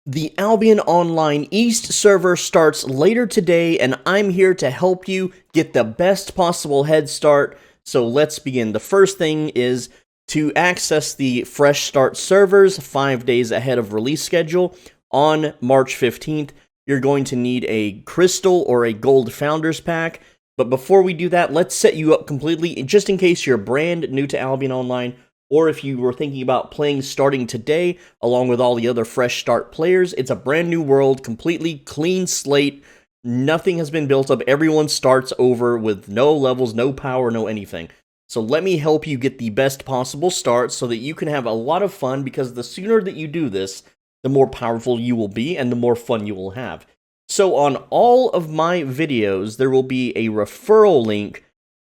The Albion Online East server starts later today, and I'm here to help you get the best possible head start. So let's begin. The first thing is to access the Fresh Start servers 5 days ahead of release schedule on March 15th. You're going to need a Crystal or a Gold Founders Pack. But before we do that, let's set you up completely, just in case you're brand new to Albion Online, or if you were thinking about playing starting today, along with all the other Fresh Start players. It's a brand new world, completely clean slate. Nothing has been built up. Everyone starts over with no levels, no power, no anything. So let me help you get the best possible start so that you can have a lot of fun, because the sooner that you do this, the more powerful you will be and the more fun you will have. So on all of my videos, there will be a referral link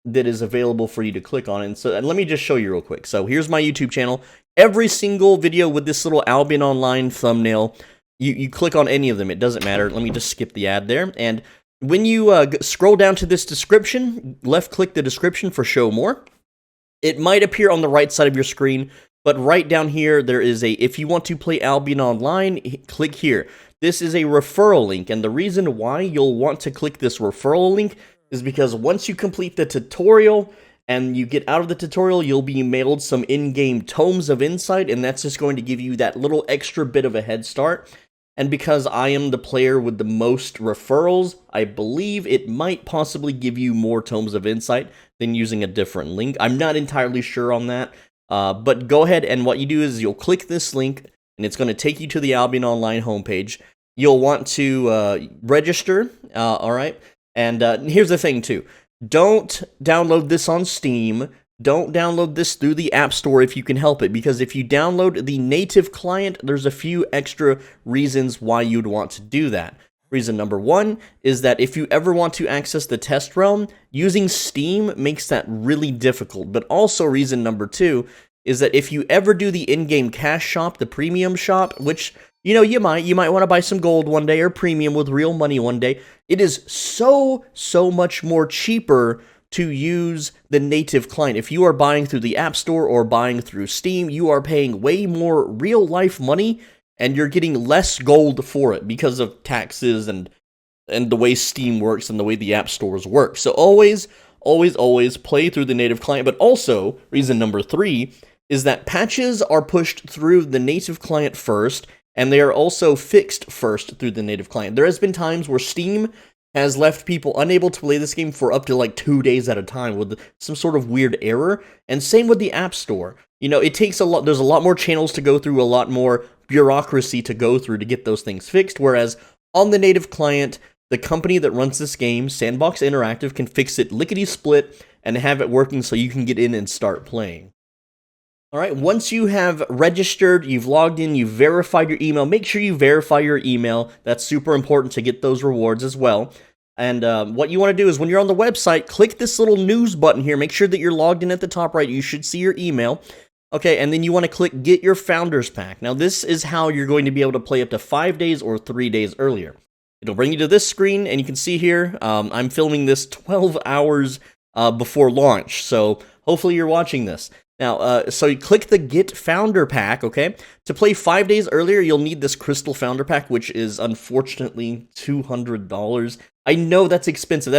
that is available for you to click on. And let me just show you real quick. So here's my YouTube channel. Every single video with this little Albion Online thumbnail, you click on any of them, it doesn't matter. Let me just skip the ad there. And when you scroll down to this description, left click the description for show more. It might appear on the right side of your screen, but right down here, there is a, if you want to play Albion Online, click here. This is a referral link, and the reason why you'll want to click this referral link is because once you complete the tutorial and you get out of the tutorial, you'll be mailed some in-game tomes of insight, and that's just going to give you that little extra bit of a head start. And because I am the player with the most referrals, I believe it might possibly give you more tomes of insight than using a different link. I'm not entirely sure on that, but go ahead, and what you do is you'll click this link, and it's going to take you to the Albion Online homepage. You'll want to register, all right? And here's the thing, too. Don't download this on Steam. Don't download this through the App Store if you can help it, because if you download the native client, there's a few extra reasons why you'd want to do that. Reason number one is that if you ever want to access the test realm, using Steam makes that really difficult. But also reason number two is that if you ever do the in-game cash shop, the premium shop, which, you know, you might want to buy some gold one day or premium with real money one day, it is so much more cheaper to use the native client. If you are buying through the App Store or buying through Steam, you are paying way more real-life money, and you're getting less gold for it because of taxes and the way Steam works and the way the App Stores work. So always play through the native client. But also, reason number three is that patches are pushed through the native client first, and they are also fixed first through the native client. There has been times where Steam has left people unable to play this game for up to like 2 days at a time with some sort of weird error, and same with the App Store. You know, it takes a lot, there's a lot more channels to go through, a lot more bureaucracy to go through to get those things fixed, whereas on the native client, the company that runs this game, Sandbox Interactive, can fix it lickety-split and have it working so you can get in and start playing. Alright, once you have registered, you've logged in, you've verified your email, make sure you verify your email. That's super important to get those rewards as well. And what you want to do is when you're on the website, click this little news button here. Make sure that you're logged in at the top right. You should see your email. Okay, and then you want to click Get Your Founders Pack. Now, this is how you're going to be able to play up to 5 days or 3 days earlier. It'll bring you to this screen, and you can see here, I'm filming this 12 hours before launch, so hopefully you're watching this. Now, so you click the Get Founder Pack, okay? To play 5 days earlier, you'll need this Crystal Founder Pack, which is unfortunately $200. I know that's expensive.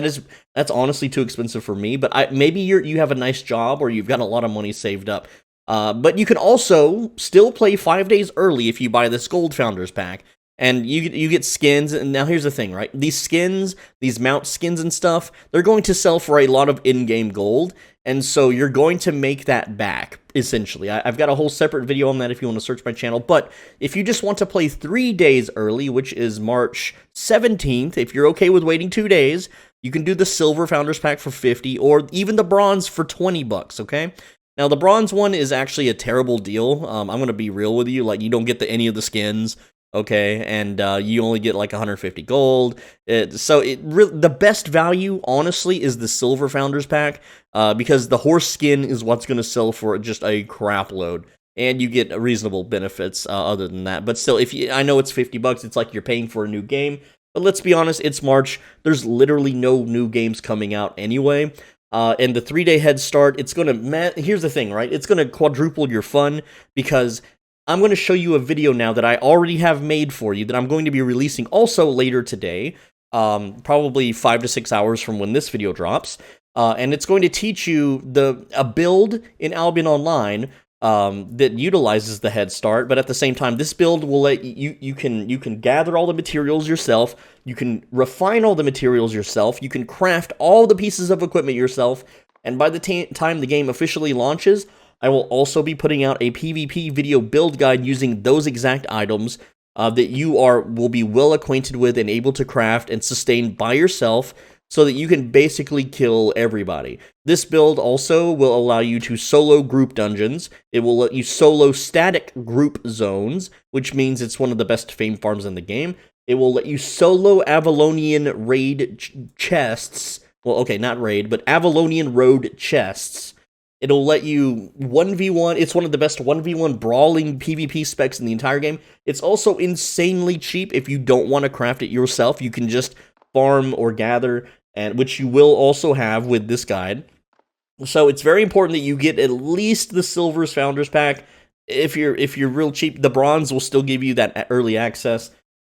That's honestly too expensive for me, but maybe you have a nice job or you've got a lot of money saved up. But you can also still play 5 days early if you buy this Gold Founders Pack. And you get skins, and now here's the thing, right? These skins, these mount skins and stuff, they're going to sell for a lot of in-game gold, and so you're going to make that back, essentially. I've got a whole separate video on that if you want to search my channel, but if you just want to play 3 days early, which is March 17th, if you're okay with waiting 2 days, you can do the Silver Founders Pack for 50, or even the Bronze for 20 bucks, okay? Now, the Bronze one is actually a terrible deal. I'm going to be real with you, like, you don't get any of the skins, okay, and you only get like 150 gold. The best value, honestly, is the Silver Founders Pack, because the horse skin is what's going to sell for just a crap load, and you get reasonable benefits other than that. But still, I know it's 50 bucks, it's like you're paying for a new game, but let's be honest, it's March. There's literally no new games coming out anyway. And the 3-day head start, it's going to, here's the thing, right? It's going to quadruple your fun, because I'm going to show you a video now that I already have made for you that I'm going to be releasing also later today, probably 5 to 6 hours from when this video drops. And it's going to teach you a build in Albion Online that utilizes the head start, but at the same time, this build will let you can gather all the materials yourself, you can refine all the materials yourself, you can craft all the pieces of equipment yourself, and by the time the game officially launches, I will also be putting out a PvP video build guide using those exact items that you will be well acquainted with and able to craft and sustain by yourself, so that you can basically kill everybody. This build also will allow you to solo group dungeons. It will let you solo static group zones, which means it's one of the best fame farms in the game. It will let you solo Avalonian raid chests. Well, okay, not raid, but Avalonian road chests. It'll let you 1v1. It's one of the best 1v1 brawling PvP specs in the entire game. It's also insanely cheap if you don't want to craft it yourself. You can just farm or gather, and which you will also have with this guide. So it's very important that you get at least the Silver's Founders Pack. If you're real cheap, the Bronze will still give you that early access.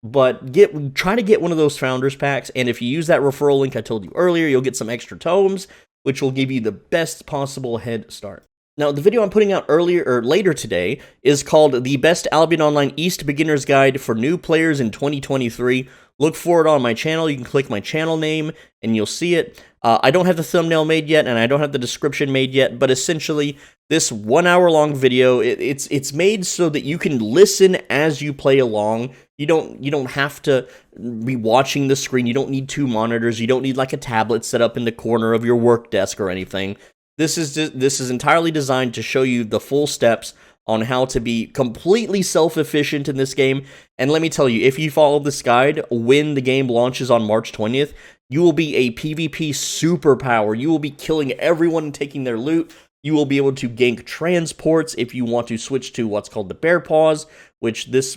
But try to get one of those Founders Packs, and if you use that referral link I told you earlier, you'll get some extra tomes, which will give you the best possible head start. Now, the video I'm putting out later today is called The Best Albion Online East Beginner's Guide for New Players in 2023. Look for it on my channel. You can click my channel name, and you'll see it. I don't have the thumbnail made yet, and I don't have the description made yet, but essentially, this 1 hour long video, it's made so that you can listen as you play along. You don't have to be watching the screen. You don't need 2 monitors. You don't need like a tablet set up in the corner of your work desk or anything. This is entirely designed to show you the full steps on how to be completely self-efficient in this game. And let me tell you, if you follow this guide, when the game launches on March 20th, you will be a PvP superpower. You will be killing everyone and taking their loot. You will be able to gank transports if you want to switch to what's called the Bear Paws, which this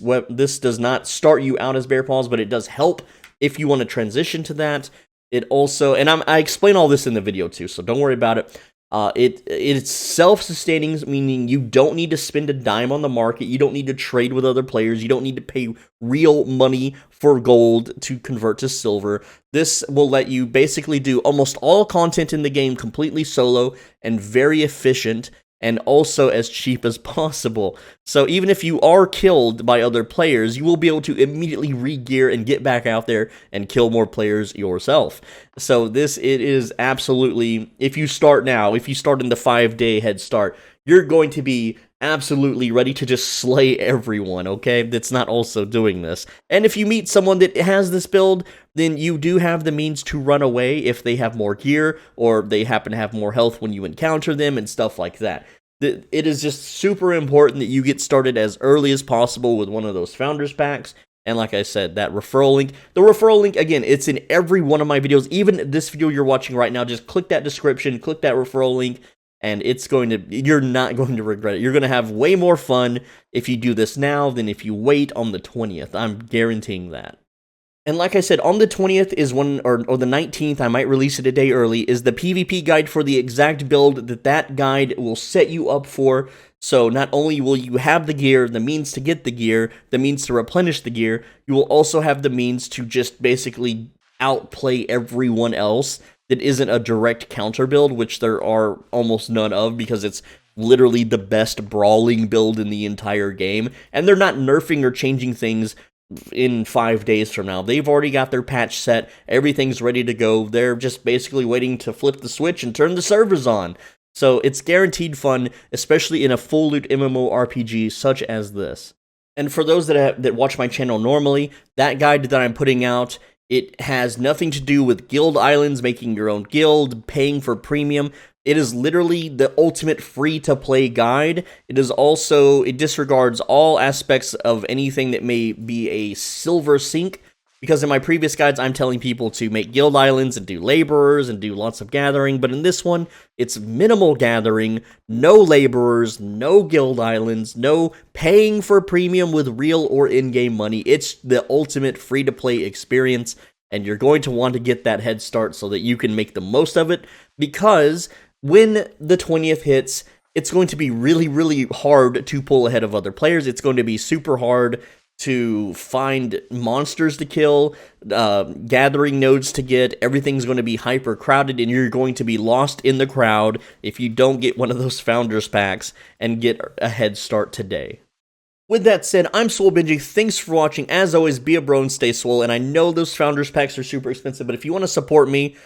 does not start you out as Bear Paws, but it does help if you want to transition to that. It also, and I explain all this in the video too, so don't worry about it. It's self-sustaining, meaning you don't need to spend a dime on the market. You don't need to trade with other players. You don't need to pay real money for gold to convert to silver. This will let you basically do almost all content in the game completely solo and very efficient, and also as cheap as possible. So even if you are killed by other players, you will be able to immediately re-gear and get back out there and kill more players yourself. So it is absolutely, if you start now, if you start in the 5-day head start, you're going to be absolutely ready to just slay everyone, okay? That's not also doing this. And if you meet someone that has this build, then you do have the means to run away if they have more gear, or they happen to have more health when you encounter them, and stuff like that. It is just super important that you get started as early as possible with one of those Founders Packs. And like I said, that referral link, the referral link, again, it's in every one of my videos. Even this video you're watching right now, just click that description, click that referral link, and you're not going to regret it. You're going to have way more fun if you do this now than if you wait on the 20th. I'm guaranteeing that. And like I said, on the 20th is or the 19th, I might release it a day early, is the PvP guide for the exact build that guide will set you up for. So not only will you have the gear, the means to get the gear, the means to replenish the gear, you will also have the means to just basically outplay everyone else that isn't a direct counter build, which there are almost none of, because it's literally the best brawling build in the entire game. And they're not nerfing or changing things in 5 days from now. They've already got their patch set. Everything's ready to go. They're just basically waiting to flip the switch and turn the servers on. So it's guaranteed fun, especially in a full loot MMORPG such as this. And for those that watch my channel normally, that guide that I'm putting out, it has nothing to do with guild islands, making your own guild, paying for premium. It is literally the ultimate free-to-play guide. It disregards all aspects of anything that may be a silver sink, because in my previous guides, I'm telling people to make guild islands and do laborers and do lots of gathering, but in this one, it's minimal gathering, no laborers, no guild islands, no paying for premium with real or in-game money. It's the ultimate free-to-play experience, and you're going to want to get that head start so that you can make the most of it, because when the 20th hits, it's going to be really, really hard to pull ahead of other players. It's going to be super hard to find monsters to kill, gathering nodes to get. Everything's going to be hyper crowded, and you're going to be lost in the crowd if you don't get one of those founders packs and get a head start today. With that said, I'm Swole Benji. Thanks for watching. As always, be a bro and stay swole. And I know those founders packs are super expensive, but if you want to support me,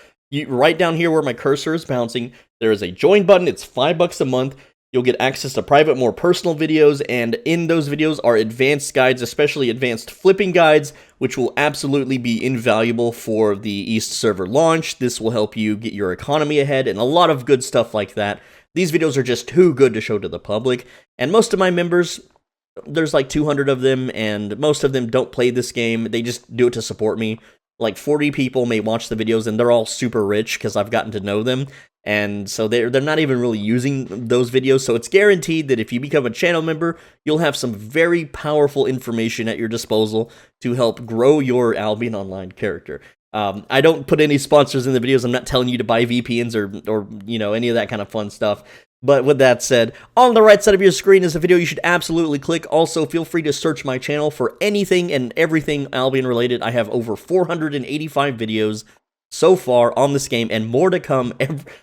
right down here where my cursor is bouncing, there is a join button. It's $5 a month. You'll get access to private, more personal videos, and in those videos are advanced guides, especially advanced flipping guides, which will absolutely be invaluable for the East server launch. This will help you get your economy ahead, and a lot of good stuff like that. These videos are just too good to show to the public, and most of my members, there's like 200 of them, and most of them don't play this game. They just do it to support me. Like 40 people may watch the videos, and they're all super rich because I've gotten to know them. And so they're not even really using those videos, so it's guaranteed that if you become a channel member, you'll have some very powerful information at your disposal to help grow your Albion Online character. I don't put any sponsors in the videos. I'm not telling you to buy VPNs or you know, any of that kind of fun stuff. But with that said, on the right side of your screen is a video you should absolutely click. Also, feel free to search my channel for anything and everything Albion related. I have over 485 videos so far on this game, and more to come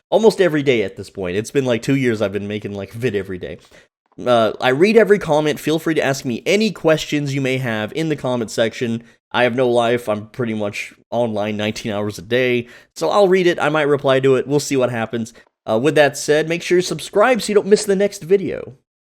almost every day at this point. It's been like 2 years I've been making like vid every day. I read every comment. Feel free to ask me any questions you may have in the comment section. I have no life. I'm pretty much online 19 hours a day, so I'll read it. I might reply to it. We'll see what happens. With that said, make sure you subscribe so you don't miss the next video.